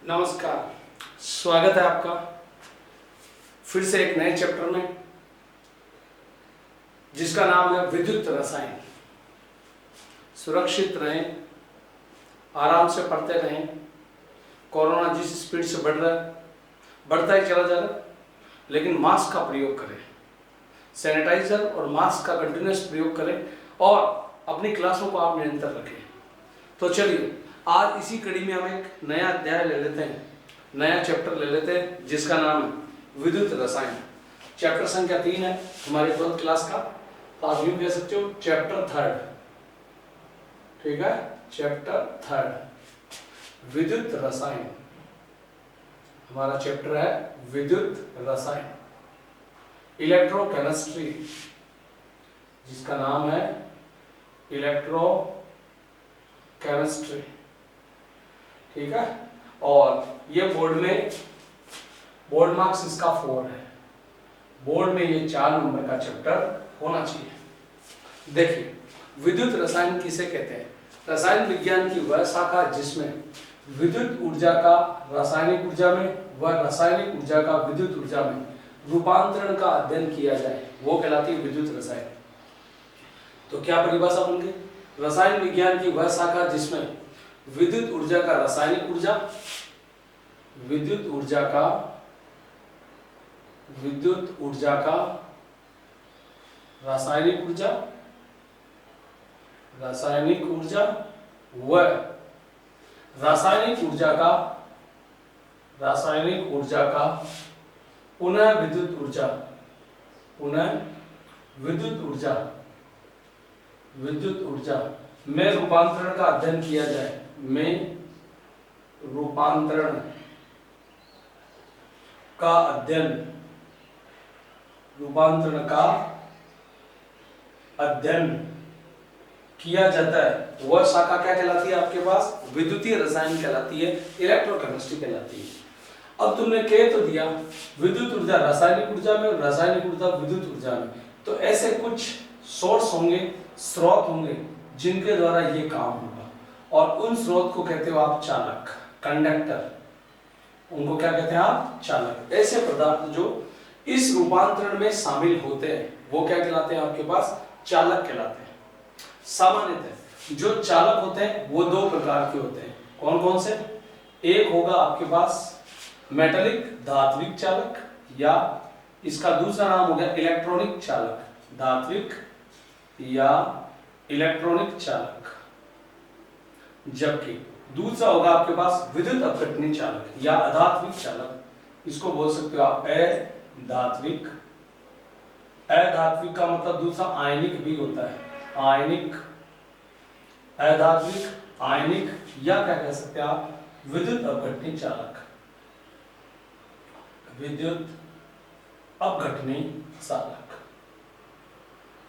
नमस्कार, स्वागत है आपका फिर से एक नए चैप्टर में, जिसका नाम है विद्युत रसायन। सुरक्षित रहें, आराम से पढ़ते रहें। कोरोना जिस स्पीड से बढ़ रहा है, बढ़ता ही चला जा रहा है, लेकिन मास्क का प्रयोग करें, सैनिटाइजर और मास्क का कंटिन्यूस प्रयोग करें और अपनी क्लासों को आप निरंतर रखें। तो चलिए, आज इसी कड़ी में हम एक नया अध्याय ले लेते हैं, नया चैप्टर ले लेते हैं, जिसका नाम है विद्युत रसायन। चैप्टर संख्या 3 है हमारे 12th क्लास का। तो आप यूं कह सकते हो चैप्टर 3, ठीक है, चैप्टर 3 विद्युत रसायन। हमारा चैप्टर है विद्युत रसायन, इलेक्ट्रोकेमिस्ट्री, जिसका नाम है इलेक्ट्रोकेमिस्ट्री, ठीक है। और ये बोर्ड मार्क्स इसका 4 है। बोर्ड में ये 4 नंबर का चैप्टर होना चाहिए। देखिए, विद्युत रसायन किसे कहते हैं? रसायन विज्ञान की वह शाखा जिसमें विद्युत ऊर्जा का रासायनिक ऊर्जा में व रासायनिक ऊर्जा का विद्युत ऊर्जा में रूपांतरण का अध्ययन किया जाए, वो कहलाती है विद्युत रसायन। तो क्या परिभाषा बन गई? रसायन विज्ञान की वह शाखा जिसमें विद्युत ऊर्जा का रासायनिक ऊर्जा, विद्युत ऊर्जा का रासायनिक ऊर्जा व रासायनिक ऊर्जा का पुनः विद्युत ऊर्जा में रूपांतरण का अध्ययन किया जाए, रूपांतरण का अध्ययन किया जाता है, वह शाखा क्या कहलाती है आपके पास? विद्युतीय रसायन कहलाती है, इलेक्ट्रोकेमिस्ट्री कहलाती है। अब तुमने कह तो दिया विद्युत ऊर्जा रासायनिक ऊर्जा में, रासायनिक ऊर्जा विद्युत ऊर्जा में, तो ऐसे कुछ सोर्स होंगे, स्रोत होंगे, जिनके द्वारा ये काम होगा, और उन स्रोत को कहते हो आप चालक, कंडक्टर। उनको क्या कहते हैं आप? चालक। ऐसे पदार्थ जो इस रूपांतरण में शामिल होते हैं, वो क्या कहलाते हैं आपके पास? चालक कहलाते हैं। सामान्यतः जो चालक होते हैं वो 2 प्रकार के होते हैं। कौन कौन से? एक होगा आपके पास मेटालिक, धात्विक चालक, या इसका दूसरा नाम हो गया इलेक्ट्रॉनिक चालक, धात्विक या इलेक्ट्रॉनिक चालक। जबकि दूसरा होगा आपके पास विद्युत अपघटनी चालक या अधात्विक चालक। इसको बोल सकते हो आप अधात्विक। अधात्विक का मतलब दूसरा आयनिक भी होता है, आयनिक, अधात्विक, आयनिक, या क्या कह सकते हैं आप? विद्युत अपघटनी चालक, विद्युत अपघटनी चालक।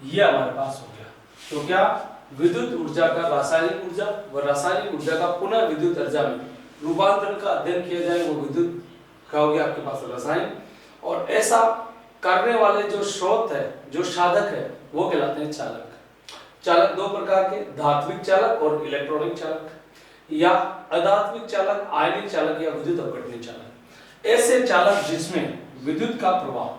ये हमारे पास हो गया। तो क्या? विद्युत ऊर्जा का रासायनिक ऊर्जा व रासायनिक ऊर्जा का पुनः विद्युत ऊर्जा में रूपांतरण का अध्ययन किया जाए, वो विद्युत का हो गया आपके पास रसायन। और ऐसा करने वाले जो स्रोत है, जो साधक है, वो कहलाते हैं चालक। चालक 2 प्रकार के, धात्विक चालक और इलेक्ट्रॉनिक चालक, या अधात्विक चालक, आयनिक चालक, या विद्युत अपघटनी चालक। ऐसे चालक जिसमें विद्युत का प्रवाह,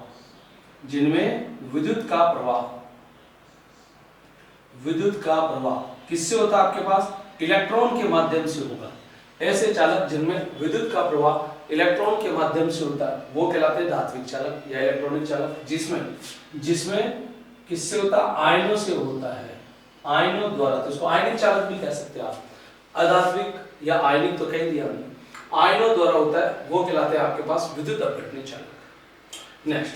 किससे होता है आपके पास? इलेक्ट्रॉन के माध्यम से होगा। ऐसे चालक जिनमें विद्युत का प्रवाह इलेक्ट्रॉन के माध्यम से होता है, वो कहलाते हैं धात्विक चालक या इलेक्ट्रॉनिक चालक। जिसमें किससे होता है? आयनों से होता है, आयनों द्वारा। तो इसको आयनिक चालक भी कह सकते हैं आप। अधात्विक या आयनिक तो कह दिया हमने, आयनों द्वारा होता है, वो कहलाते हैं आपके पास विद्युत अपघटनी चालक। नेक्स्ट,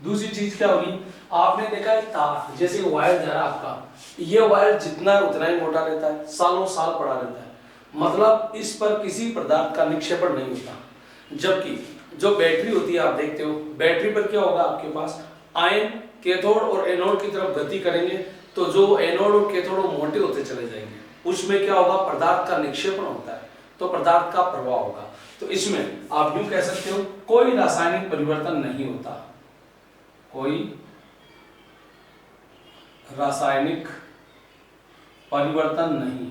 दूसरी चीज क्या होगी? आपने देखा है तार, जैसे वायर जा रहा है आपका, ये वायर जितना है उतना ही मोटा रहता है, सालों साल पड़ा रहता है, मतलब इस पर किसी पदार्थ का निक्षेपण नहीं होता। जबकि जो बैटरी होती है, आप देखते हो बैटरी पर क्या होगा आपके पास? आयन कैथोड और एनोड की तरफ गति करेंगे, तो जो एनोड और कैथोड मोटे होते चले जाएंगे, उसमें क्या होगा? पदार्थ का निक्षेपण होता है, तो पदार्थ का प्रवाह होगा। तो इसमें आप यूं कह सकते हो कोई रासायनिक परिवर्तन नहीं होता, कोई रासायनिक परिवर्तन नहीं,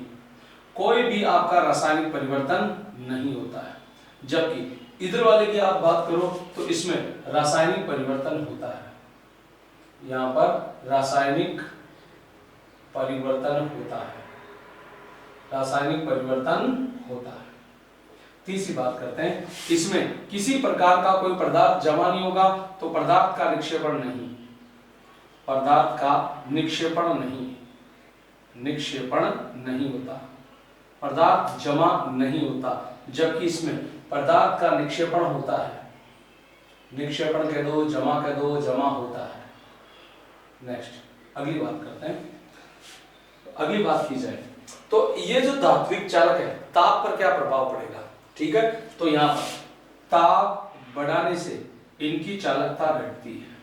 कोई भी आपका रासायनिक परिवर्तन नहीं होता है। जबकि इधर वाले की आप बात करो तो इसमें रासायनिक परिवर्तन होता है, यहाँ पर रासायनिक परिवर्तन होता है, रासायनिक परिवर्तन होता है। तीसरी बात करते हैं, इसमें किसी प्रकार का कोई पदार्थ जमा नहीं होगा, तो पदार्थ का निक्षेपण नहीं, पदार्थ का निक्षेपण नहीं, निक्षेपण नहीं होता, पदार्थ जमा नहीं होता। जबकि इसमें पदार्थ का निक्षेपण होता है, निक्षेपण कह दो, जमा कह दो, जमा होता है। नेक्स्ट अगली बात करते हैं। अगली बात की जाए तो ये जो धात्विक चालक है, ताप पर क्या प्रभाव पड़ेगा, ठीक है। तो यहाँ पर ताप बढ़ाने से इनकी चालकता घटती है,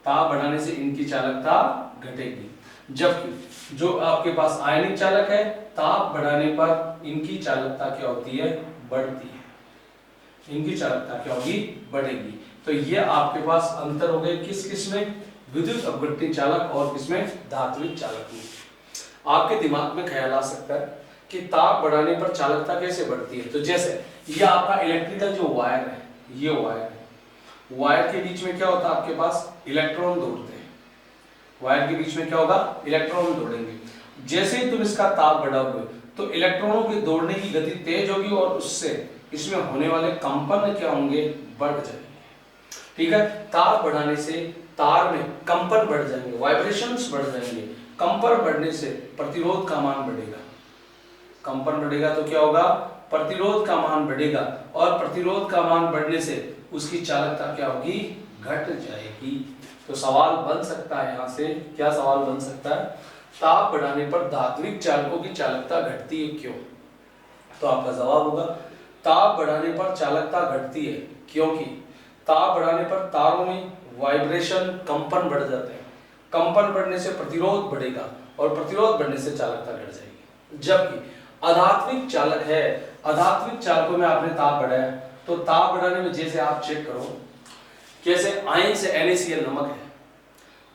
ताप बढ़ाने से इनकी चालकता घटेगी। जबकि जो आपके पास आयनिक चालक है, ताप बढ़ाने पर इनकी चालकता क्या होती है, बढ़ती है, इनकी चालकता क्या होगी, बढ़ेगी। तो ये आपके पास अंतर हो गए किस किस में, विद्युत अपघटनी चालक और किसमें, धात्विक चालक में। आपके दिमाग में ख्याल आ सकता है कि ताप बढ़ाने पर चालकता कैसे बढ़ती है। तो जैसे ये आपका इलेक्ट्रिकल जो वायर है, ये वायर है, वायर के बीच में क्या होता है, आपके पास इलेक्ट्रॉन दौड़ते हैं, वायर के बीच में क्या होगा, इलेक्ट्रॉन दौड़ेंगे। जैसे ही तुम इसका ताप बढ़ाओगे तो इलेक्ट्रॉनों के दौड़ने की गति तेज होगी और उससे इसमें होने वाले कंपन क्या होंगे, बढ़ जाएंगे, ठीक है। ताप बढ़ाने से तार में कंपन बढ़ जाएंगे, वाइब्रेशंस बढ़ जाएंगे। कंपन बढ़ने से प्रतिरोध का मान बढ़ेगा, कंपन बढ़ेगा तो क्या होगा, प्रतिरोध का मान बढ़ेगा, और प्रतिरोध का मान बढ़ने से उसकी चालकता क्या होगी, घट जाएगी। तो सवाल बन सकता है यहाँ से, क्या सवाल बन सकता है, ताप बढ़ाने पर धात्विक चालकों की चालकता घटती है क्यों। तो आपका जवाब होगा ताप बढ़ाने पर चालकता घटती है क्योंकि ताप बढ़ाने पर तारों में वाइब्रेशन, कंपन बढ़ जाते हैं, कंपन बढ़ने से प्रतिरोध बढ़ेगा और प्रतिरोध बढ़ने से चालकता घट जाएगी। जबकि अधात्विक चालक है, अधात्विक चालकों में आपने ताप बढ़ाया, तो ताप बढ़ाने में जैसे आप चेक करो, कैसे आयन से NaCl नमक है,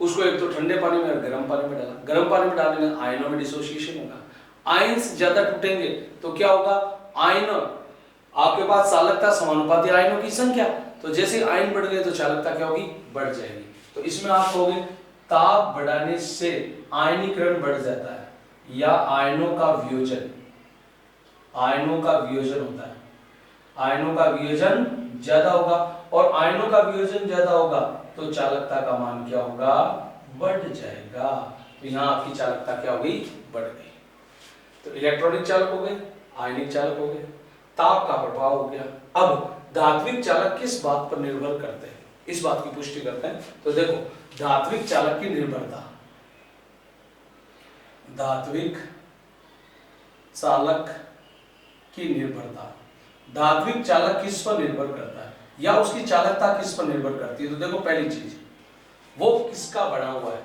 उसको एक तो ठंडे पानी में और गर्म पानी में डाला, गर्म पानी में डालने में आयनों में डिसोसिएशन होगा, आयन्स ज्यादा टूटेंगे तो क्या होगा, आयन आपके पास चालकता समानुपाती आयनों की संख्या, तो जैसे आयन बढ़ गए तो चालकता क्या होगी, बढ़ जाएगी। तो इसमें आप कहोगे ताप बढ़ाने से आयनीकरण बढ़ जाता है या आयनों का वियोजन, आयनों का वियोजन होता है, आयनों का वियोजन ज्यादा होगा, और आयनों का वियोजन ज्यादा होगा तो चालकता का मान क्या होगा, बढ़ जाएगा। तो यहाँ आपकी चालकता क्या होगी, बढ़ गई। तो इलेक्ट्रॉनिक चालक हो गए, आयनिक चालक हो गए, ताप का प्रभाव हो गया। अब धात्विक चालक किस बात पर निर्भर करते हैं, इस बात की पुष्टि करते हैं। तो देखो धात्विक चालक की निर्भरता, धात्विक चालक की निर्भरता, धात्विक चालक किस पर निर्भर करता है या उसकी चालकता किस पर निर्भर करती है। तो देखो पहली चीज, वो किसका बना हुआ है,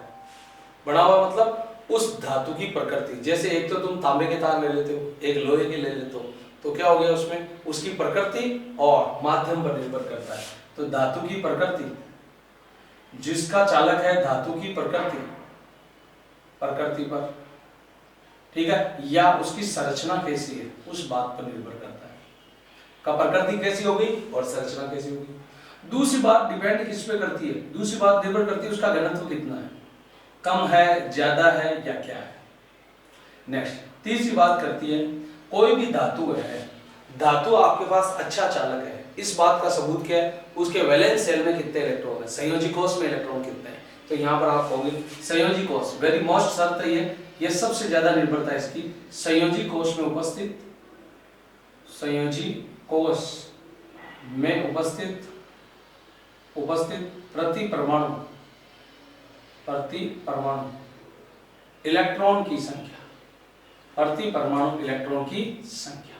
बना हुआ मतलब उस धातु की प्रकृति। जैसे एक तो तुम तांबे के तार ले लेते हो, एक लोहे के ले लेते हो, तो क्या हो गया, उसमें उसकी प्रकृति और माध्यम पर निर्भर करता है। तो धातु की प्रकृति, जिसका चालक है धातु की प्रकृति, प्रकृति पर, ठीक है, या उसकी संरचना कैसी है उस बात पर निर्भर करता है, का प्रकृति कैसी होगी और संरचना कैसी होगी। दूसरी बात डिपेंड किस पे करती है, दूसरी बात निर्भर करती है उसका घनत्व कितना है, कम है, ज्यादा है या क्या है। नेक्स्ट तीसरी बात करती है, कोई भी धातु है, धातु आपके पास अच्छा चालक है, इस बात का सबूत क्या है, उसके वैलेंस सेल में कितने इलेक्ट्रॉन है, संयोजी कोष में इलेक्ट्रॉन कितने हैं। तो यहाँ पर आप कहोगे संयोजी कोष, वेरी मोस्ट शर्त ये सबसे ज्यादा निर्भरता इसकी, संयोजी कोष में उपस्थित, संयोजी कोष में उपस्थित प्रति परमाणु इलेक्ट्रॉन की संख्या, प्रति परमाणु इलेक्ट्रॉन की संख्या,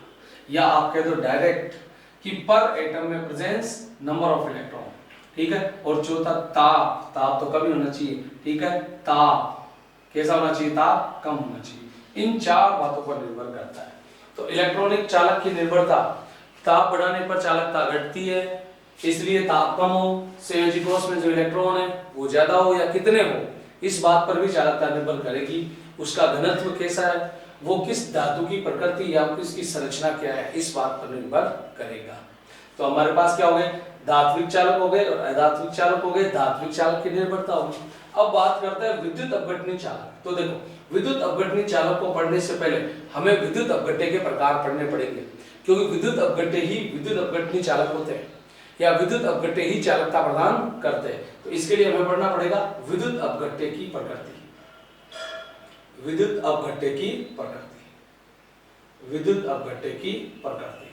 या आप कह दो डायरेक्ट कि पर एटम में प्रेजेंस नंबर ऑफ इलेक्ट्रॉन, ठीक है। और चौथा ताप, ताप तो कम ही होना चाहिए, ठीक है, ताप कैसा होना चाहिए, ताप कम होना चाहिए। इन चार बातों पर निर्भर करता है। तो इलेक्ट्रॉनिक चालक की निर्भरता, ताप बढ़ाने पर चालकता घटती है, इसलिए ताप कम हो, संयोजी कोष में जो इलेक्ट्रॉन है वो ज्यादा हो या कितने हो, इस बात पर भी चालकता निर्भर करेगी। उसका घनत्व कैसा है वो किस धातु की प्रकृति या किसकी संरचना क्या है, इस बात पर निर्भर करेगा। तो हमारे पास क्या हो गए, धात्विक चालक हो गए और अधात्विक चालक हो गए, धात्विक चालक की निर्भरता होगी। अब बात करते हैं विद्युत अपघटनी चालक। तो देखो विद्युत अपघटनी चालक को पढ़ने से पहले हमें विद्युत अपघट्य के प्रकार पढ़ने पड़ेंगे, क्योंकि विद्युत अपघट्य ही विद्युत अपघटनी चालक होते हैं या विद्युत अपघट्य ही चालकता प्रदान करते हैं। तो इसके लिए हमें पढ़ना पड़ेगा विद्युत अपघट्य की प्रकृति, विद्युत अपघट्य की प्रकृति, विद्युत अपघट्य की प्रकृति,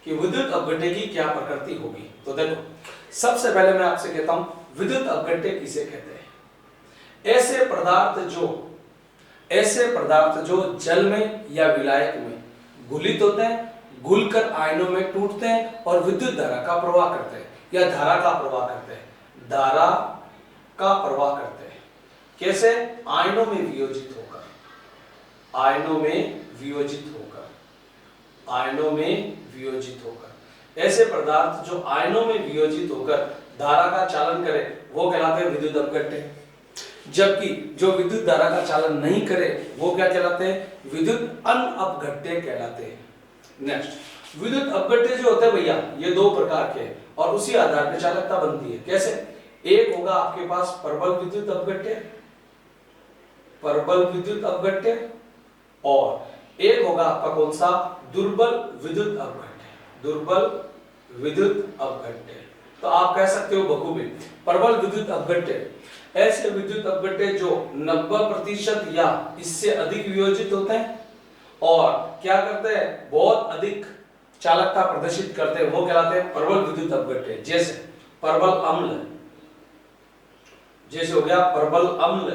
कि विद्युत अपघट्य की क्या प्रकृति होगी। तो देखो सबसे पहले मैं आपसे कहता हूं विद्युत अपघट्य किसे कहते हैं। ऐसे पदार्थ जो जल में या विलायक में घुलित होते हैं, घुलकर आयनों में टूटते हैं और विद्युत धारा का प्रवाह करते हैं या धारा का प्रवाह करते हैं, धारा का प्रवाह करते हैं। कैसे? आयनों में वियोजित होकर, आयनों में वियोजित होकर, आयनों में वियोजित होकर। ऐसे पदार्थ जो आयनों में वियोजित होकर धारा का चालन करे वो कहलाते हैं विद्युत अपघट्य, जबकि जो विद्युत धारा का चालन नहीं करे वो क्या कहलाते हैं, विद्युत अनअपघट्य कहलाते हैं। नेक्स्ट, विद्युत अपघट्य जो होते हैं भैया ये दो प्रकार के हैं और उसी आधार पर चालकता बनती है। कैसे? एक होगा आपके पास प्रबल विद्युत अपघट्य, प्रबल विद्युत अपघट्य, और एक होगा आपका कौन सा, दुर्बल विद्युत अपघट्य, दुर्बल विद्युत अपघट्य। तो आप कह सकते हो बखूबी प्रबल विद्युत अपघट्य ऐसे विद्युत अपघट्य जो 90% या इससे अधिक वियोजित होते हैं और क्या करते हैं, बहुत अधिक चालकता प्रदर्शित करते हैं, वो कहलाते हैं प्रबल विद्युत अपघट्य। जैसे प्रबल अम्ल, जैसे हो गया प्रबल अम्ल,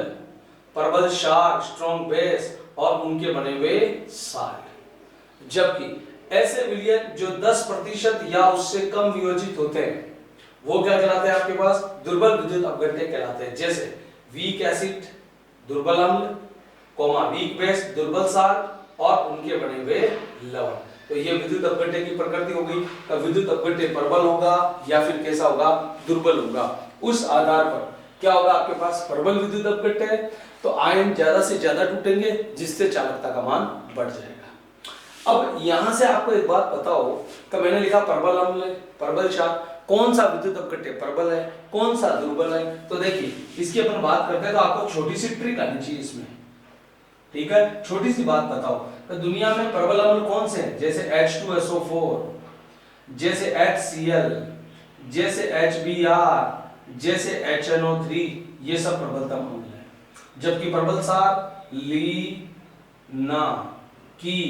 प्रबल क्षार स्ट्रॉन्ग बेस और उनके बने हुए साल्ट। जबकि ऐसे विलयन जो 10% या उससे कम वियोजित होते हैं वो क्या कहलाते हैं, आपके पास दुर्बल विद्युत अपघट्य कहलाते हैं। जैसे वीक एसिड दुर्बल अम्ल, वीक बेस दुर्बल क्षार और उनके बने हुए लवण। तो ये विद्युत अपघट्य की प्रकृति हो गई। का विद्युत अपघट्य प्रबल होगा या फिर कैसा होगा, दुर्बल होगा। उस आधार पर क्या होगा, आपके पास प्रबल विद्युत अपघट्य है तो आयन ज्यादा से ज्यादा टूटेंगे जिससे चालकता का मान बढ़ जाएगा। अब यहां से आपको एक बात पता हो कि मैंने लिखा प्रबल अम्ल, प्रबल क्षार, कौन सा विद्युत अपघट्य प्रबल है, कौन सा दुर्बल है। तो देखिए इसकी अपन बात करते हैं तो आपको छोटी सी ट्रिक आनी चाहिए इसमें, ठीक है। छोटी सी बात बताओ तो दुनिया में प्रबल अम्ल कौन से हैं, जैसे H2SO4, जैसे HCl, जैसे HBr, जैसे HNO3, ये सब प्रबलतम अम्ल है। जबकि प्रबल क्षार ली, ना, की,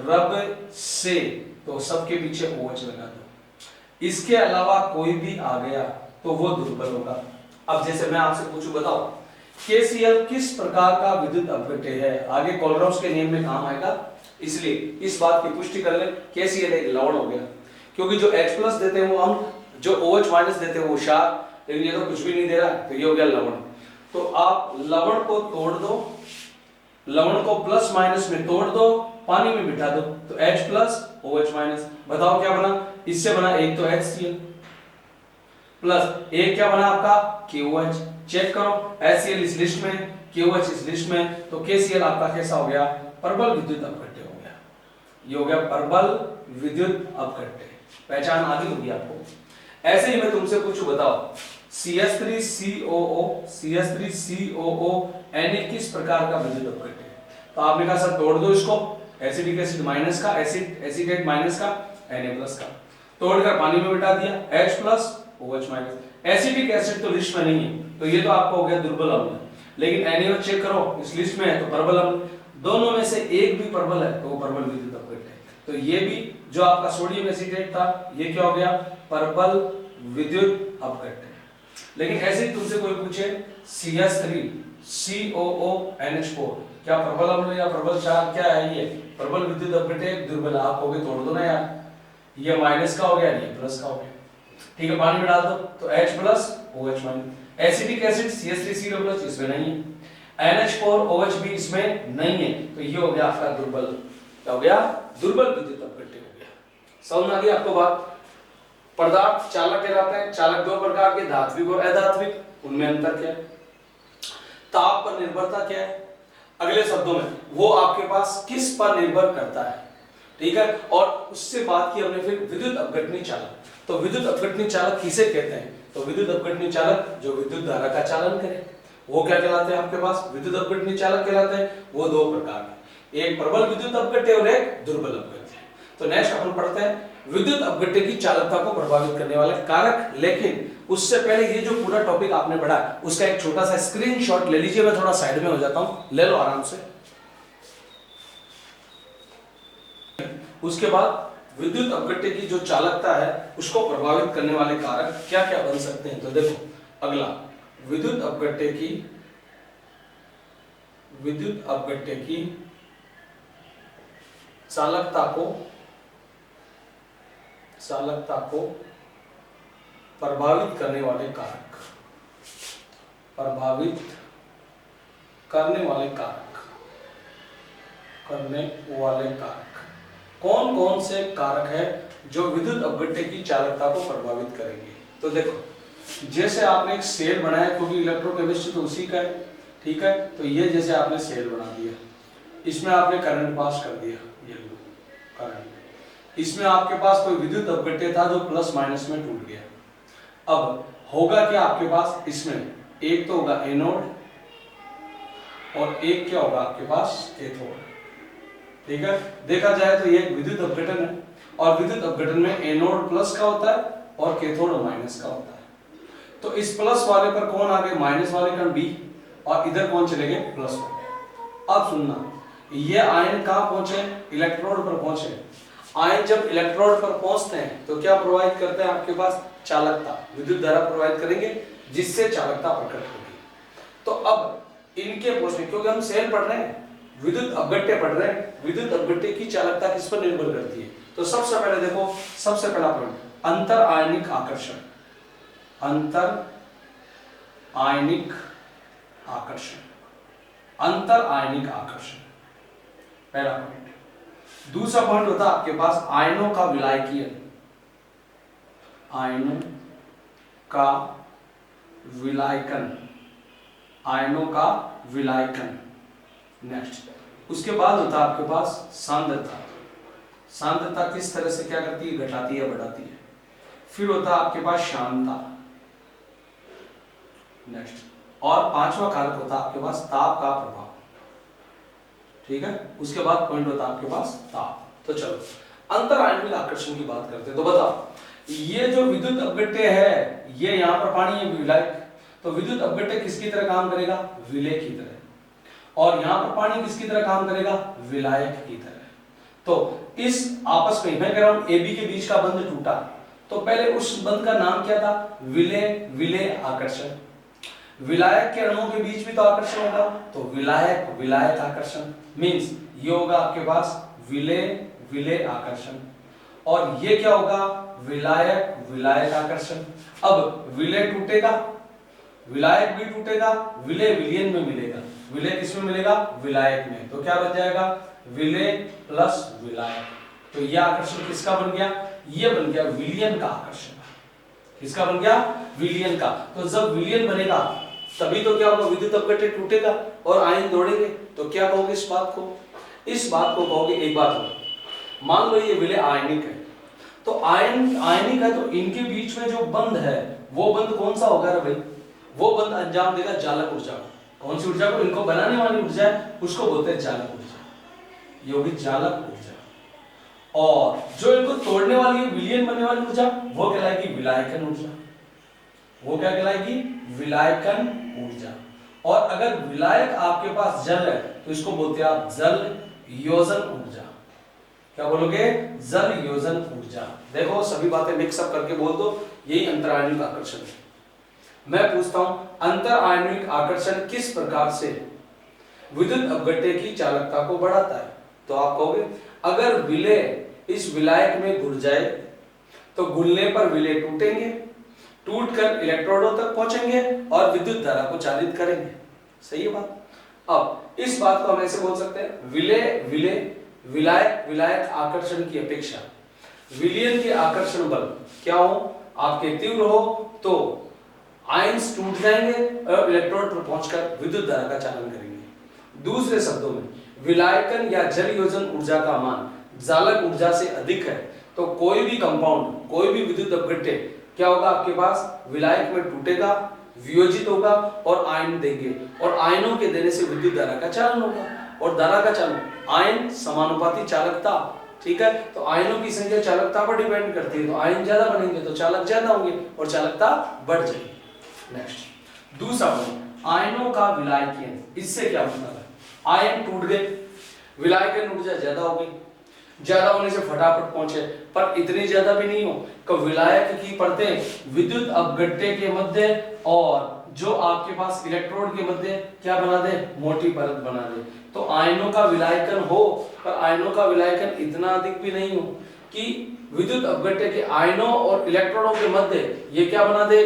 रब, से, तो सबके पीछे OH लगा दो। इसके अलावा कोई भी आ गया तो वो दुर्बल होगा। अब जैसे मैं आपसे पूछूं, बताओ KCl किस प्रकार का विद्युत अपघट्य है, आगे कोलरॉस के नियम में काम आएगा, इसलिए इस बात की पुष्टि कर ले। KCl एक लवण हो गया, क्योंकि जो H+ देते हैं वो अम्ल, जो OH- देते हैं वो क्षार, लेकिन ये तो कुछ भी नहीं दे रहा, तो ये हो गया लवण। तो आप लवण को तोड़ दो, लवण को प्लस माइनस में तोड़ दो, पानी में बिठा दो, तो H+ OH-, बताओ क्या बना, इससे बना एक तो HCl प्लस एक क्या बना आपका KOH। चेक करो HCl इस लिस्ट में, KOH इस लिस्ट में, तो KCl आपका कैसा हो गया, प्रबल विद्युत अपघट्य हो गया। ये हो गया प्रबल विद्युत अपघट्य, पहचान आ गई होगी आपको। ऐसे ही मैं तुमसे पूछूं, बताओ CH3COO, CH3COO Na किस प्रकार का विद्युत अपघट्य है। तो आपने कहा सर तोड़ दो इसको, एसिडिक एसिड माइनस का, एसिटेट माइनस का, Na+ का, तोड़कर पानी में मिटा दिया, H+ OH-। एसिडिक एसिड तो लिस्ट में नहीं है तो ये तो आपका हो गया दुर्बल अम्ल, लेकिन NaO चेक करो इस लिस्ट में है तो प्रबल अम्ल, दोनों में से एक भी प्रबल है तो वो प्रबल विद्युत अपघट्य है। तो ये भी जो आपका सोडियम एसिटेट था ये क्या हो गया, प्रबल विद्युत अपघट्य। लेकिन ऐसे ही तुमसे कोई पूछे CH3COONH4 क्या प्रबल अम्ल या प्रबल क्षार क्या है, ये प्रबल विद्युत अपघट्य दुर्बल, आप हो गए तोड़ दो ना यार, ये माइनस का हो गया, ये प्लस का हो गया, ठीक है। पानी में डाल दो तो H+ OH-। Acidic acid CH3COO इसमें नहीं है, NH4OH भी इसमें नहीं है, तो ये हो गया आपका दुर्बल, क्या हो गया, दुर्बल विद्युत अपघट्य हो गया। समझ में आ गई आपको बात। पदार्थ चालक कहलाते हैं, चालक दो प्रकार के, धात्विक और अधात्विक, उनमें अंतर क्या है, ताप पर निर्भरता क्या है, अगले शब्दों में वो आपके पास किस पर निर्भर करता है, ठीक है। और उससे बात की हमने फिर विद्युत अपघटनी चालक। तो विद्युत अपघटनी चालक किसे कहते हैं, तो विद्युत अपघटनी चालक जो विद्युत धारा का चालन करे वो क्या कहलाते हैं, आपके पास विद्युत अपघटनी चालक कहलाते हैं। वो दो प्रकार के, एक प्रबल विद्युत अपघट्य और एक दुर्बल अपघट्य। तो नेक्स्ट अपन पढ़ते हैं विद्युत अपघट्य की चालकता को प्रभावित करने वाले कारक। लेकिन उससे पहले ये जो पूरा टॉपिक आपने पढ़ा उसका एक छोटा सा स्क्रीनशॉट ले लीजिए। मैं थोड़ा साइड में हो जाता हूं, ले लो आराम से। उसके बाद विद्युत अपघट्य की जो चालकता है उसको प्रभावित करने वाले कारक क्या क्या बन सकते हैं। तो देखो अगला, विद्युत अपघट्य की चालकता को प्रभावित करने वाले कारक, कौन कौन से कारक है जो विद्युत अपघट्य की चालकता को प्रभावित करेंगे। तो देखो जैसे आपने एक सेल बनाया, क्योंकि इलेक्ट्रोकेमिस्ट्री तो उसी का है, ठीक है। तो ये जैसे आपने सेल बना दिया, इसमें आपने करंट पास कर दिया, ये करंट, इसमें आपके पास कोई विद्युत अपघट्य था जो प्लस माइनस में टूट गया। अब होगा क्या आपके पास, इसमें एक तो होगा एनोड और एक क्या होगा आपके पास कैथोड, ठीक है। देखा जाए तो ये एक विद्युत अपघटन है और विद्युत अपघटन में एनोड प्लस का होता है और कैथोड माइनस का होता है। तो इस प्लस वाले पर कौन आ गए, माइनस वाले कण बी, और इधर कौन चले गए, प्लस वाले। अब सुनना, ये आयन कहां पहुंचे, इलेक्ट्रोड पर पहुंचे। आयन जब इलेक्ट्रोड पर पहुंचते हैं तो क्या प्रवाहित करते हैं, आपके पास चालकता, विद्युत धारा प्रवाहित करेंगे जिससे चालकता प्रकट होगी। तो अब इनके पहुंचने, क्योंकि हम सेल पढ़ रहे हैं, विद्युत अपघट्य पढ़ रहे हैं, विद्युत अपघट्य की चालकता किस पर निर्भर करती है। तो सबसे पहले देखो, सबसे पहला पॉइंट अंतर आयनिक आकर्षण, अंतर आयनिक आकर्षण पहला पॉइंट। दूसरा पॉइंट होता है आपके पास आयनों का विलायकीयन, आयनों का विलायकन। नेक्स्ट, उसके बाद होता है आपके पास सांद्रता किस तरह से क्या करती है, घटाती है बढ़ाती है। फिर होता है आपके पास श्यानता। नेक्स्ट, और पांचवा कारक होता है आपके पास ताप का प्रभाव, ठीक है। उसके बाद पॉइंट होता है आपके पास ताप। तो चलो अंतर आयनिक आकर्षण की बात करते हैं। तो बताओ ये जो विद्युत अपघट्य है, ये यहाँ पर पानी है विलायक, तो विद्युत अपघट्य किसकी तरह काम करेगा, विलेय की तरह, और यहाँ पर पानी किसकी तरह काम करेगा, विलायक की तरह। तो इस आपस में मैं कह रहा हूं AB के बीच का बंध टूटा, तो पहले उस बंध का नाम क्या था, विलेय आकर्षण। विलायक के अणुओं के बीच भी तो आकर्षण होगा, तो विलायक आकर्षण मींस ये होगा आपके पास विलेय आकर्षण, और ये क्या होगा, विलायक आकर्षण। अब विलेय टूटेगा, विलायक भी टूटेगा, विलेय विलयन में मिलेगा, विलेय किसमें मिलेगा, विलायक में। तो क्या बन जाएगा, विलेय प्लस विलायक। तो यह आकर्षण किसका बन गया, ये बन गया विलयन का आकर्षण। किसका बन गया, विलयन का। तो जब विलयन बनेगा तभी तो क्या होगा, विद्युत अपघट्य टूटेगा और आयन दौड़ेंगे। तो क्या कहोगे इस बात को, कहोगे एक बात हो, मान लो ये विलेय आयनिक है, तो आयनिक है, तो इनके बीच में जो बंध है वो बंध कौन सा होगा रे भाई, वो बंध अंजाम देगा जालक ऊर्जा को। कौन सी ऊर्जा को, इनको बनाने वाली ऊर्जा है उसको बोलते हैं जालक ऊर्जा, ये होगी जालक ऊर्जा। और जो इनको तोड़ने वाली है, विलयन बनने वाली ऊर्जा, वो कहलाएगी विलायकन ऊर्जा। वो क्या कहलाएगी, विलायकन ऊर्जा। और अगर विलायक आपके पास जल है तो इसको बोलते हैं आप जल योजन ऊर्जा। क्या बोलोगे, जल योजन ऊर्जा। देखो सभी बातें मिक्सअप करके बोल दो, यही अंतर आयनिक आकर्षण है। मैं पूछता हूं अंतर आयनिक आकर्षण किस प्रकार से विद्युत अपघट्य की चालकता को बढ़ाता है। तो आप कहोगे अगर विलेय इस विलायक में घुल जाए तो घुलने पर विलेय टूटेंगे, टूटकर इलेक्ट्रोडों तक पहुंचेंगे और विद्युत धारा को चालित करेंगे। सही है बात। अब इस बात को हम ऐसे बोल सकते हैं, विलायक आकर्षण की अपेक्षा विलयन के आकर्षण बल क्या हो, आपके तीव्र हो तो आयंस टूट जाएंगे और इलेक्ट्रोड पर पहुंचकर विद्युत धारा का चालन करेंगे। दूसरे शब्दों में विलायकन या जल योजन ऊर्जा का मान चालक ऊर्जा से अधिक है तो कोई भी कंपाउंड, कोई भी विद्युत अपघट्य क्या होगा आपके पास, विलायक में टूटेगा, वियोजित होगा और आयन देंगे, और आयनों के देने से विद्युत धारा का चालन होगा। और धारा का चालन, आयन समानुपाती चालकता, ठीक है, तो आयनों की संख्या चालकता पर डिपेंड करती है, तो आयन ज्यादा बनेंगे तो चालक ज्यादा होंगे और चालकता बढ़ जाएगी। नेक्स्ट दूसरा पॉइंट, आयनों का विलायकन, इससे क्या मतलब है, आयन टूट गए, विलायकन ऊर्जा ज्यादा हो गई, ज्यादा होने से फटाफट पहुंचे, पर इतनी ज्यादा भी नहीं हो कि विलायक की परतें विद्युत अपघट्य के मध्य और जो आपके पास इलेक्ट्रोड के मध्य क्या बना दे, मोटी परत बना दे। तो आयनों का विलायकन हो, पर आयनों का विलायकन इतना अधिक भी नहीं हो कि विद्युत अपघट्य के आयनों और इलेक्ट्रॉनों के मध्य ये क्या बना दे,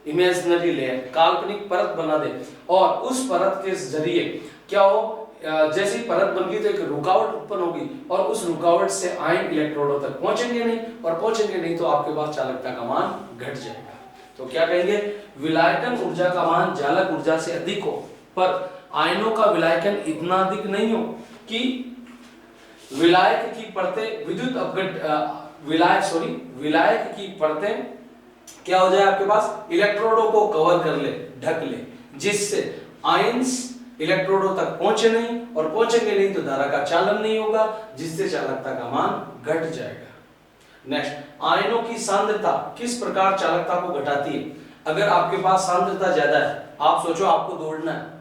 इमेजिनरी लेयर, काल्पनिक परत बना दे, और उस परत के जरिए क्या हो, जैसी परत बन गई तो एक रुकावट उत्पन्न होगी, और उस रुकावट से आयन इलेक्ट्रोडों तक पहुंचेंगे नहीं, और पहुंचेंगे नहीं तो आपके पास चालकता का मान घट जाएगा। तो क्या कहेंगे, विलायकन ऊर्जा का मान चालक ऊर्जा से अधिक हो, पर आयनों का विलायकन इतना अधिक नहीं हो कि विलायक की परतें विद्युत अपघट्य विलायक की परतें क्या हो जाए आपके पास, इलेक्ट्रोडों को कवर कर ले, ढक ले, जिससे आयंस इलेक्ट्रोडों तक पहुंचे नहीं, और पहुंचेंगे नहीं तो धारा का चालन नहीं होगा, जिससे चालकता का मान घट जाएगा। नेक्स्ट, आयनों की सांद्रता किस प्रकार चालकता को घटाती है। अगर आपके पास सांद्रता ज्यादा है, आप सोचो आपको दौड़ना है,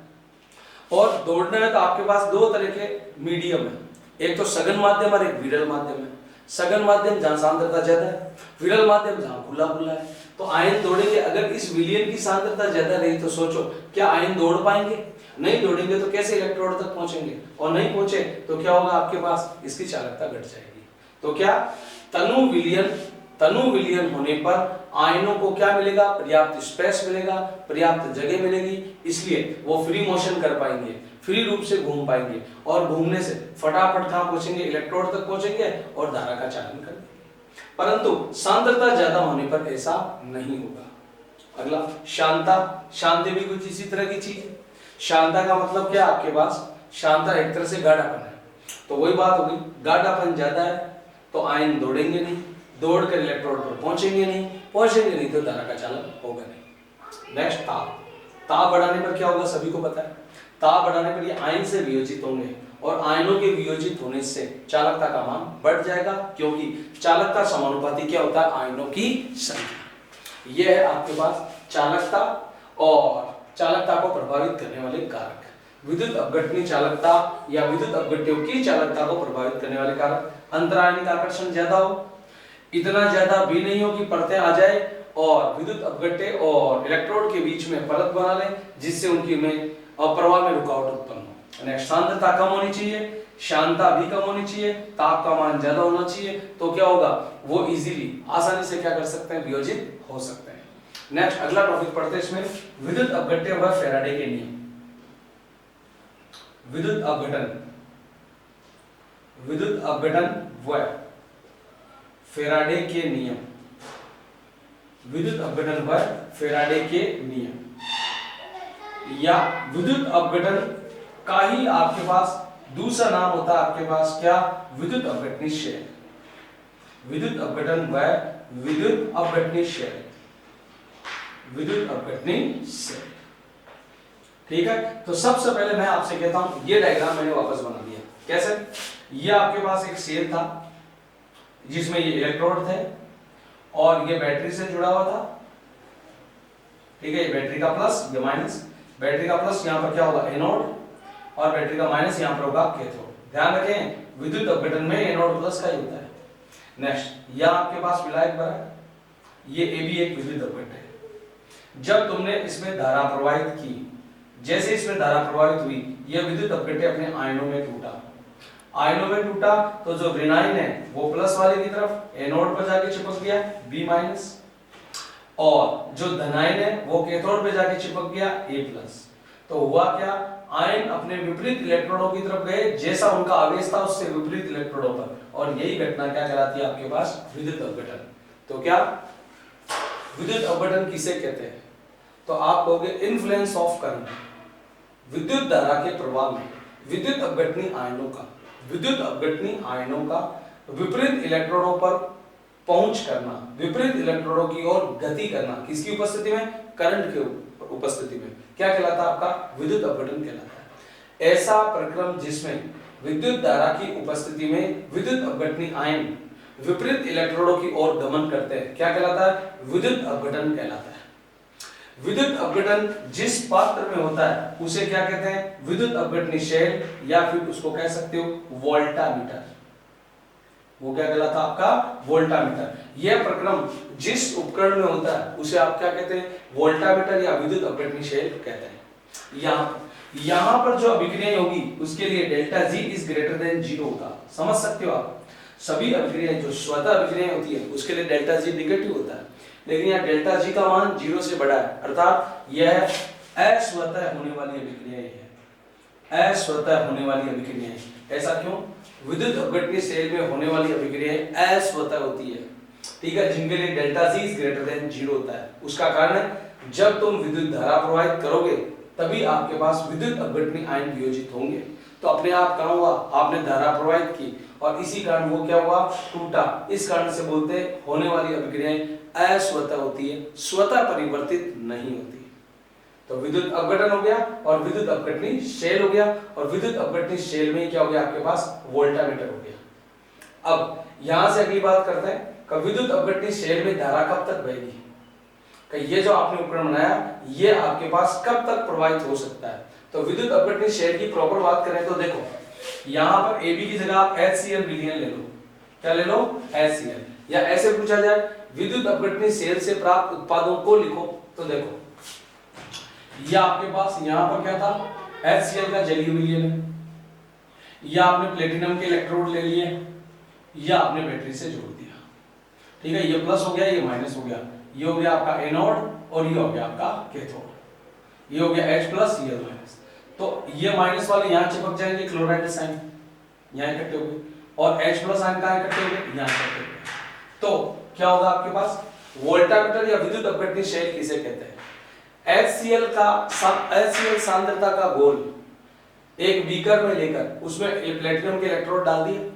और दौड़ने में तो आपके पास दो तरह के मीडियम है, एक तो सघन माध्यम और एक विरल माध्यम है। सघन माध्यम जहां सांद्रता ज्यादा है, विरल माध्यम जहां खुला खुला है, तो आयन दौड़ेंगे। अगर इस विलयन की सांद्रता ज्यादा रही तो सोचो क्या आयन दौड़ पाएंगे, नहीं दौड़ेंगे तो कैसे इलेक्ट्रोड तक पहुंचेंगे, और नहीं पहुंचे तो क्या होगा आपके पास, इसकी चालकता घट जाएगी। तो क्या तनु विलयन होने पर आयनों को क्या मिलेगा, पर्याप्त स्पेस मिलेगा, पर्याप्त जगह मिलेगी, इसलिए वो फ्री मोशन कर पाएंगे, फ्री रूप से घूम पाएंगे, और घूमने से फटाफट कहां पहुंचेंगे, इलेक्ट्रोड तक पहुंचेंगे और धारा का चालन करेंगे। परंतु सांद्रता ज्यादा होने पर ऐसा नहीं होगा। अगला, शांता, शांति भी कुछ इसी तरह की चीज है। शांता का मतलब क्या, आपके पास शांता एक तरह से गाढ़ापन है, तो वही बात होगी, गाढ़ापन ज्यादा है तो आयन दौड़ेंगे नहीं, दौड़कर इलेक्ट्रोड पर पहुंचेंगे नहीं तो धारा का चालन होगा नहीं। नेक्स्ट, ताप बढ़ाने पर क्या होगा, सभी को पता है, ताप बढ़ाने पर ये आयन से वियोजित होंगे, और आयनों के वियोजित होने से चालकता का मान बढ़ जाएगा, क्योंकि चालकता समानुपाती क्या होता है, आयनों की संख्या। यह है आपके पास चालकता और चालकता को प्रभावित करने वाले कारक। विद्युत अपघटनी चालकता या विद्युत अपघट्यों की चालकता को प्रभावित करने वाले कारक, अंतरायनिक आकर्षण ज्यादा हो, इतना ज्यादा भी नहीं हो कि परतें आ जाए और विद्युत अपघट्य और इलेक्ट्रोड के बीच में परत बना ले, जिससे उनकी में प्रवाह में रुकावट उत्पन्न हो। नेक्स्ट, सांद्रता कम होनी चाहिए, शांता भी कम होनी चाहिए, ताप का मान ज्यादा होना चाहिए, तो क्या होगा, वो इजीली आसानी से क्या कर सकते हैं, वियोजित हो सकते हैं। नेक्स्ट, अगला टॉपिक पढ़ते हैं, इसमें विद्युत अपघट्य व फैराडे के नियम। विद्युत अपघटन व फैराडे के नियम, विद्युत अपघटन व फैराडे के नियम, या विद्युत अपघटन का ही आपके पास दूसरा नाम होता है आपके पास क्या, विद्युत अपघटनी क्षय। विद्युत अपघटन व विद्युत अपघटनी क्षय, विद्युत अपघटनी क्षय, ठीक है। तो सबसे पहले मैं आपसे कहता हूं, ये डायग्राम मैंने वापस बना दिया। कैसे, ये आपके पास एक सेल था जिसमें ये इलेक्ट्रोड थे और ये बैटरी से जुड़ा हुआ था, ठीक है, ये बैटरी का प्लस, ये माइनस, बैटरी का प्लस यहां पर क्या होगा, एनोड, और बैटरी का माइनस यहां पर होगा कैथोड। ध्यान रखें, विद्युत अपघटन में एनोड प्लस का ही होता है। नेक्स्ट, यहां आपके पास विलायक भरा है, ये ए भी एक विद्युत अपघटन है। जब तुमने इसमें धारा प्रवाहित की, जैसे इसमें धारा प्रवाहित हुई, यह विद्युत अपघट्य अपने आयनों में टूटा, आयनों में टूटा तो जो ऋणायन है वो प्लस वाले की तरफ एनोड पर जाके चिपक गया, बी माइनस, और जो धनायन है वो कैथोड पे जाके चिपक गया, ए प्लस। तो हुआ क्या, आयन अपने विपरीत इलेक्ट्रोडों की तरफ गए, जैसा उनका आवेश था उससे विपरीत इलेक्ट्रोडों पर, और यही घटना क्या कहलाती है आपके पास, विद्युत अपघटन। तो क्या विद्युत अपघटन किसे कहते हैं, तो आप कहोगे इन्फ्लुएंस ऑफ करंट, विद्युत धारा के प्रभाव में विद्युत अपघटनी आयनों का विपरीत इलेक्ट्रॉनों पर पहुंच करना, विपरीत इलेक्ट्रॉनों की ओर गति करना, किसकी उपस्थिति में? करंट के उपस्थिति में, क्या कहलाता है? आपका विद्युत अपघटन कहलाता है। ऐसा प्रक्रम जिसमें विद्युत धारा की उपस्थिति में विद्युत अपघटनी आयन विपरीत इलेक्ट्रॉनों की ओर गमन करते हैं, क्या कहलाता है? विद्युत अपघटन कहलाता है। विद्युत अपघटन जिस पात्र में होता है उसे क्या कहते हैं? विद्युत अपघटनी शेल, या फिर उसको कह सकते हो वोल्टामीटर। वो क्या कहलाता है? आपका वोल्टामीटर। यह प्रक्रम जिस उपकरण में होता है उसे आप क्या कहते हैं? वोल्टामीटर या विद्युत अपघटनी शेल कहते हैं। यहां पर जो अभिक्रिया होगी उसके लिए delta G is greater than 0 होगा। समझ सकते हो आप? सभी अभिक्रियाएं जो स्वतः अभिक्रियाएं होती है उसके लिए डेल्टा जी नेगेटिव होता है, लेकिन यहाँ डेल्टा जी का मान 0 से बड़ा है, अर्थात यह अस्वतः होने वाली अभिक्रियाएं है। अस्वतः होने वाली अभिक्रियाएं। ऐसा क्यों? विद्युत अपघटनी सेल में होने वाली अभिक्रियाएं अस्वतः होती है, ठीक है, जिनके लिए delta G is greater than 0 होता है। उसका कारण है जब तुम विद्युत धारा प्रवाहित करोगे तभी आपके पास विद्युत अपघटनी आयन वियोजित होंगे। तो अपने आप कहां हुआ? आपने धारा प्रवाहित की और इसी कारण वो क्या हुआ? टूटा। इस कारण से बोलते हैं होने वाली अभिक्रियाएं अस्वतः होती है, स्वतः परिवर्तित नहीं होती। तो विद्युत अपघटन हो गया और विद्युत अपघटनी शेल हो गया, और विद्युत अपघटनी शेल में क्या हो गया? आपके पास वोल्टामीटर हो गया। अब यहां से अगली बात करते हैं कि विद्युत अपघटनी शेल में धारा कब तक बहेगी? कि ये जो आपने उपकरण बनाया ये आपके पास कब तक प्रवाहित हो सकता है? तो विद्युत अपघटनी शेल की प्रॉपर बात करें तो देखो, यहां पर AB की जगह आप HCl विलयन ले लो। क्या ले लो? HCl। या ऐसे पूछा जाए विद्युत अपघटनी शेल से प्राप्त उत्पादों को लिखो, तो देखो ये आपके पास यहां पर क्या था? HCl का जलीय विलयन है, या आपने प्लेटिनम के इलेक्ट्रोड ले लिए, या आपने बैटरी से जोड़ दिया, ठीक है। ये प्लस हो गया, ये माइनस हो गया, ये हो गया आपका एनोड और ये हो गया आपका कैथोड। ये हो गया H प्लस, ये माइनस। तो ये माइनस वाले यहां चिपक जाएंगे, क्लोराइड साइन यहां इकट्ठे हो गए, और H प्लस आयन कहां इकट्ठे हो गए? यहां इकट्ठे हो गए। तो क्या होगा आपके पास? वोल्टामीटर या विद्युत अपघटनी शेल किसे कहते हैं? HCl सांद्रता का घोल एक बीकर में लेकर उसमें प्लेटिनम के इलेक्ट्रोड डाल दिए,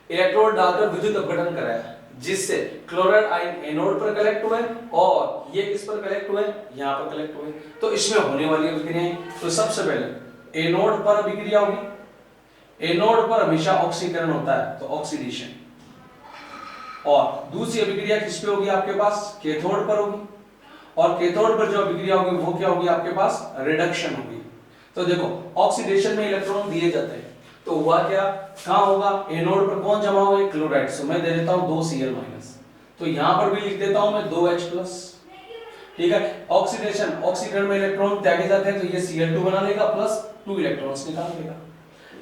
इलेक्ट्रोड डालकर विद्युत अपघटन कराया, जिससे क्लोराइड आयन एनोड पर कलेक्ट हुए और ये किस पर कलेक्ट हुए? यहां पर कलेक्ट हुए। तो इसमें होने वाली अभिक्रियाएं, तो सबसे पहले एनोड पर अभिक्रिया होगी। एनोड पर हमेशा ऑक्सीकरण होता है, तो ऑक्सीडेशन। और दूसरी अभिक्रिया किस पे होगी आपके पास? कैथोड पर होगी। और कैथोड पर जो अभिक्रिया होगी वो क्या होगी आपके पास? रिडक्शन होगी। तो देखो ऑक्सीडेशन में इलेक्ट्रॉन दिए जाते हैं, तो हुआ क्या? कहां होगा? एनोड पर कौन जमा हुए? क्लोराइड। सो मैं दे देता हूं 2Cl माइनस, तो यहां पर भी लिख देता हूं मैं 2H प्लस, ठीक है। ऑक्सीडेशन, ऑक्सीकरण में इलेक्ट्रॉन त्यागे जाते हैं, तो ये Cl2 बना लेगा प्लस 2 इलेक्ट्रॉन्स निकाल देगा।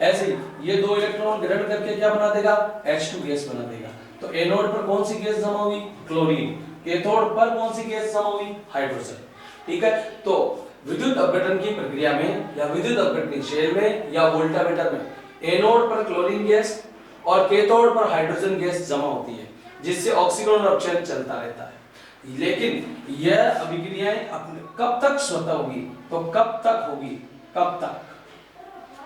ऐसे ही ये 2 इलेक्ट्रॉन ग्रहण करके क्या बना देगा? H2 गैस बना देगा। तो एनोड पर कौन सी गैस जमा हुई? क्लोरीन। कैथोड पर कौन सी गैस जमा हुई? हाइड्रोजन, ठीक है। तो विद्युत अपघटन की प्रक्रिया में या विद्युत अपघटनी शेल में या वोल्टामीटर में एनोड पर क्लोरीन गैस और कैथोड पर हाइड्रोजन गैस जमा होती है, जिससे ऑक्सीकरण और अपचयन चलता रहता है। लेकिन यह अभिक्रियाएं कब तक स्वतः होगी? तो कब तक होगी? कब तक?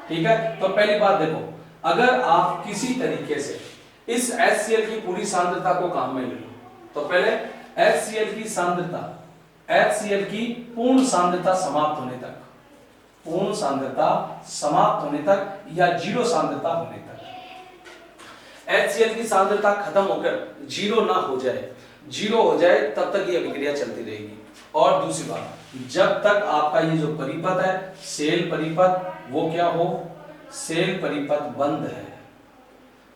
ठीक है। तो पहली बात देखो, अगर आप किसी तरीके से इस HCl की पूरी सांद्रता को काम में ले लो, तो पहले HCl की सांद्रता, HCl की पूर्ण सांद्रता समाप्त होने तक, पूर्ण सांद्रता समाप्त होने तक या जीरो सांद्रता होने तक, HCl की सांद्रता खत्म होकर जीरो ना हो जाए, जीरो हो जाए तब तक ये अभिक्रिया चलती रहेगी। और दूसरी बात, जब तक आपका ये जो परिपथ है सेल परिपथ, वो क्या हो? सेल परिपथ बंद है।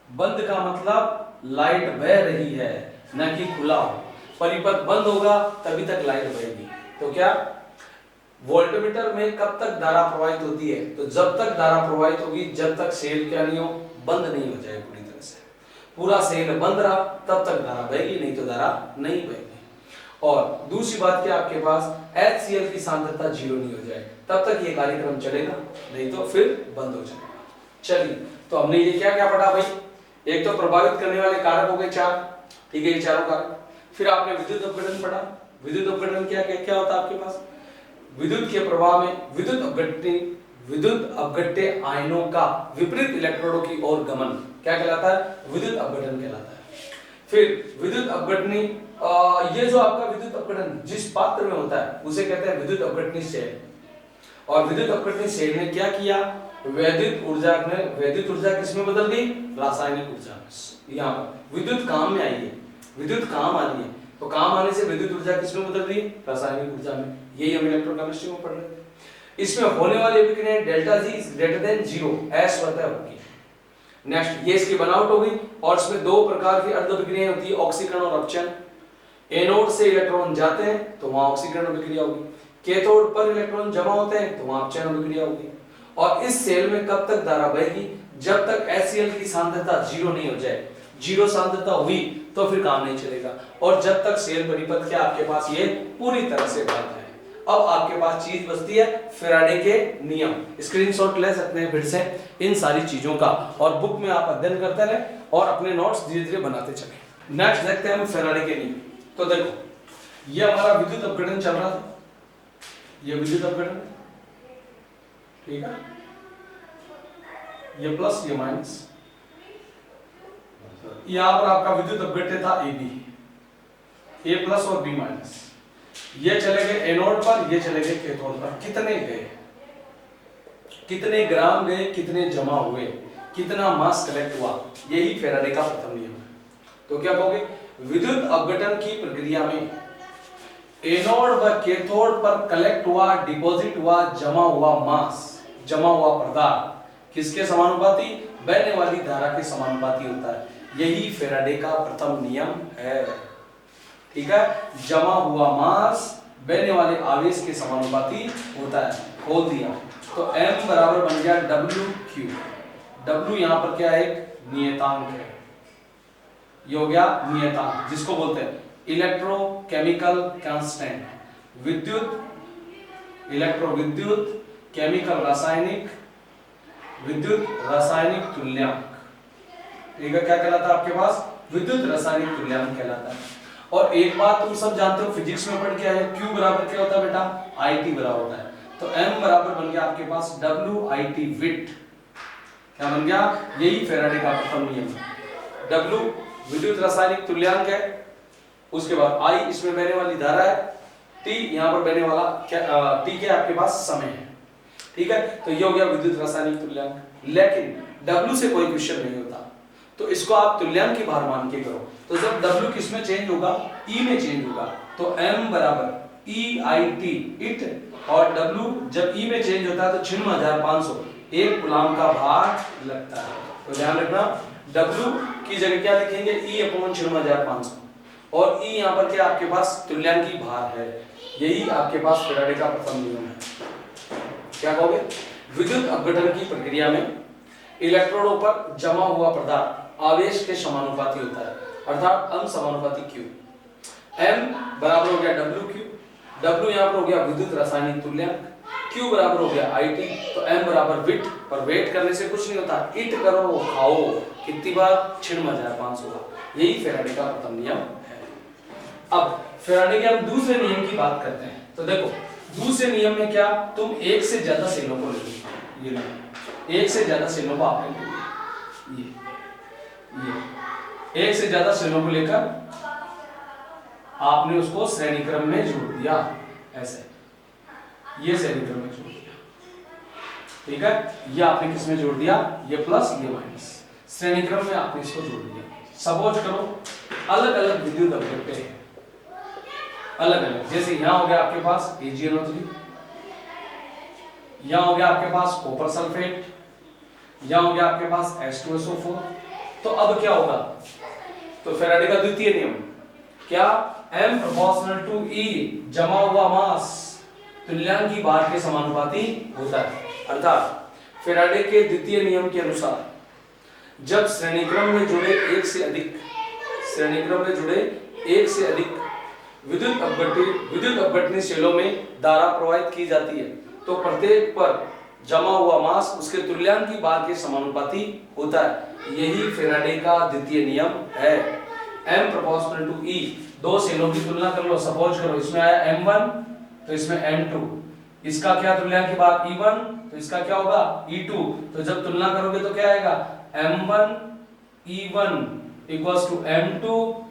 बंद का मतलब लाइट बह रही है, न कि खुला हो। परिपथ बंद होगा तभी तक लाइट बहेगी। तो क्या वोल्टमीटर में कब तक धारा प्रवाहित होती है? तो जब तक धारा प्रवाहित होगी जब तक सेल क्या नहीं हो? बंद नहीं हो जाए पूरी तरह से। पूरा सेल बंद रहा तब तक धारा बहेगी, नहीं तो धारा नहीं बहेगी। और दूसरी बात क्या, आपके पास HCl की सांद्रता जीरो नहीं हो जाए तब तक ये कार्यक्रम चलेगा, नहीं तो फिर बंद हो जाएगा। चलिए, तो हमने ये क्या क्या पढ़ा भाई? एक तो प्रभावित करने वाले कारक हो गए 4, ठीक है, ये चारों कारक। फिर आपने विद्युत अपघटन पढ़ा। विद्युत अपघटन क्या क्या होता है आपके पास? विद्युत के प्रवाह में विद्युत अपघटनी विद्युत अपघट्य आयनों का विपरीत इलेक्ट्रोडों की ओर गमन क्या कहलाता है? विद्युत अपघटन कहलाता है। फिर विद्युत अपघटनी, ये जो आपका विद्युत अपघटन जिस पात्र में होता है उसे कहते हैं विद्युत अपघटनी सेल। और विद्युत अपघटनी सेल ने क्या किया? वैद्युत ऊर्जा किस में बदल दी? रासायनिक ऊर्जा में। यहाँ पर विद्युत काम में आई है, विद्युत काम आ रही है, तो काम आने से विद्युत ऊर्जा किस में बदल रही है? रासायनिक ऊर्जा में। यही हम इलेक्ट्रोकेमिस्ट्री में पढ़ रहे थे। इसमें होने वाली अभिक्रिया delta G is greater than 0 ऐश स्वतः होगी। नेक्स्ट, ये इसकी बनावट होगी और इसमें दो प्रकार की अर्ध अभिक्रियाएं होती है, ऑक्सीकरण और अपचयन। एनोड से इलेक्ट्रॉन जाते हैं तो वहां ऑक्सीकरण अभिक्रिया होगी, कैथोड पर इलेक्ट्रॉन जमा होते हैं तो वहां अपचयन अभिक्रिया होगी। और इस सेल में कब तक धारा बहेगी? जब तक HCl की सांद्रता 0 नहीं हो जाए। 0 सांद्रता हुई तो फिर काम नहीं चलेगा, और जब तक सेल परिपथ के आपके पास ये पूरी तरह से बंद है। अब आपके पास चीज बचती है फैराडे के नियम। स्क्रीनशॉट ले सकते हैं फिर से इन सारी चीजों का, और बुक में आप अध्ययन करते रहे और अपने नोट्स धीरे धीरे बनाते चले। नेक्स्ट देखते हैं हम फैराडे के नियम। तो देखो, ये हमारा विद्युत अपघटन चल रहा था, ये विद्युत अपघटन, ठीक है, ये प्लस ये माइनस। यहां पर आपका विद्युत अपघट्य था AB, A प्लस और B माइनस। ये चले गए एनोड पर, ये चले गए कैथोड पर। कितने गए? कितने ग्राम गए, कितने जमा हुए, कितना मास कलेक्ट हुआ, यही फैराडे का प्रथम नियम है। तो क्या कहोगे? विद्युत अपघटन की प्रक्रिया में एनोड व कैथोड पर कलेक्ट हुआ, डिपॉजिट हुआ, जमा हुआ मास, जमा हुआ पदार्थ किसके समानुपाती? बहने वाली धारा के समानुपाती होता है। यही फैराडे का प्रथम नियम है, ठीक है। जमा हुआ मास बहने वाले आवेश के समानुपाती होता है। खोल दिया तो M बराबर बन गया WQ। W यहाँ पर क्या है? एक नियतांक है, ये हो गया नियतांक, जिसको बोलते हैं इलेक्ट्रोकेमिकल कांस्टेंट। विद्युत केमिकल रासायनिक, विद्युत रासायनिक तुल्यांक, ठीक है। क्या कहलाता है आपके पास? विद्युत रासायनिक तुल्यांक कहलाता है। और एक बात तुम सब जानते हो, फिजिक्स में पढ़ के आए, Q बराबर क्या होता है बेटा? IT बराबर होता है। तो M बराबर बन गया आपके पास WIT विट। क्या बन गया? यही फैराडे का प्रथम नियम है। W विद्युत रासायनिक तुल्यांक है, उसके बाद I इसमें बहने वाली धारा है, T यहाँ पर बहने वाला क्या T के आपके पास समय है, ठीक है। तो ये हो गया विद्युत रासायनिक तुल्यांक। लेकिन W से कोई क्वेश्चन नहीं होता, तो इसको आप तुल्यांक की भार मान के करो। तो जब W किस में चेंज होगा? E में चेंज होगा। तो M बराबर EIT इट, और W जब E में चेंज होता है तो 96,500 एक कूलाम का भार लगता है। तो ध्यान रखना, W की जगह क्या लिखेंगे? E/96,500, और E यहाँ पर क्या आपके पास? तुल्यांक की भार है। यही आपके पास फैराडे का प्रथम नियम है। क्या कहोगे? विद्युत अपघटन की प्रक्रिया में इलेक्ट्रोडों पर जमा हुआ पदार्थ आवेश के समानुपाती होता है, अर्थात अनसमानुपाती Q। M बराबर हो गया WQ, W यहाँ पर हो गया विद्युत रासायनिक तुल्यांक, Q बराबर हो गया IT, तो M बराबर विट। पर वेट करने से कुछ नहीं होता, इट करो खाओ, कितनी बार? 96,500 बार। यही फैराडे का प्रथम नियम है। अब फैराडे के हम दूसरे नियम की बात करते हैं। तो देखो, दूसरे नियम में क्या? तुम एक से ज्यादा सेलों को ले लो, ये लो, एक से ज्यादा सेलों को आपने ले लिया, ये एक से ज्यादा सेलों को लेकर आपने उसको श्रेणी क्रम में जोड़ दिया, ऐसे ये श्रेणी क्रम में जोड़ दिया, ठीक है। ये आपने किस में जोड़ दिया? ये प्लस ये माइनस, श्रेणी क्रम में आपने इसको जोड़ दिया। सपोज करो अलग अलग विद्युत अपघट्य है, अलग अलग, जैसे यहां हो गया आपके पास AgNO3, यहां हो गया आपके पास कॉपर सल्फेट, यहां हो गया आपके पास H2SO4। तो अब क्या होगा? तो फैराडे का द्वितीय नियम क्या? M प्रोपोर्शनल टू E, जमा हुआ मास तुल्यांक की भार के समानुपाती होता है। अर्थात फैराडे के द्वितीय नियम के अनुसार जब श्रेणीक्रम में जुड़े एक से अधिक विद्युत अपघटनी सेलों में धारा प्रवाहित की जाती है, तो प्रत्येक पर जमा हुआ मास उसके तुल्यांक की भार के समानुपाती होता है। यही फैराडे का द्वितीय नियम है। M प्रोपोर्शनल टू E, दो सेलों की तुलना कर लो। सपोज करो इसमें आया M1 तो इसमें M2, इसका क्या तुल्यांक की भार E1, तो इसका क्या होगा E2। तो जब तुलना करोगे तो क्या आएगा M1 E1 equals to M2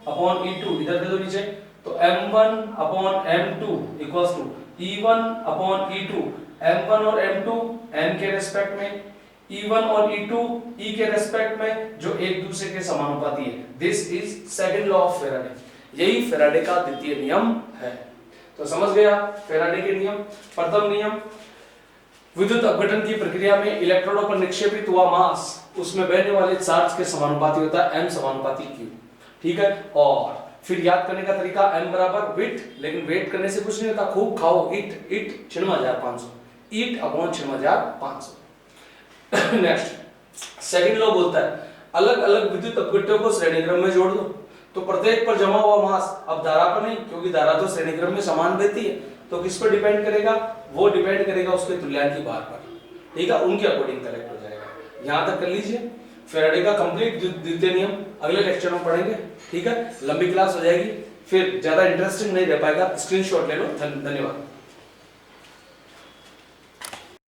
upon E2, इधर दे दो नीचे, तो M1 upon M2 equals to E1 upon E2, M1 और M2 n के रेस्पेक्ट में, E1 और E2 E के रेस्पेक्ट में, जो एक दूसरे के समानुपाती है। This is second law of Faraday, यही फैराडे का द्वितीय नियम है। तो समझ गया फैराडे के नियम। प्रथम नियम, विद्युत अपघटन की प्रक्रिया में इलेक्ट्रोनों पर निक्षेपित हुआ मास उसमें बहने वाले चार्ज के समानुपाती होता है, m समानुपाती q। ठीक है, और फिर याद करने का तरीका m बराबर विट, लेकिन वेट करने से कुछ नहीं होता, खूब खाओ, it 96,500, eat upon 96,500। Next second law बोलता है अलग अलग विद्युत अपघट्यों को श्रेणीक्रम में जोड़ दो, तो प्रत्येक पर जमा हुआ मास, अब धारा पर नहीं क्योंकि धारा तो श्रेणीक्रम में समान बहती है, तो किस पर डिपेंड करेगा, वो डिपेंड करेगा उसके तुल्यांकी भार पर। ठीक है, उनके अकॉर्डिंग करेक्ट हो जाएगा। यहां तक कर लीजिए फैराडे का कंप्लीट द्वितीय नियम अगले लेक्चर में पढ़ेंगे। ठीक है, लंबी क्लास हो जाएगी, फिर ज्यादा इंटरेस्टिंग नहीं रह पाएगा, स्क्रीनशॉट ले लो। धन्यवाद।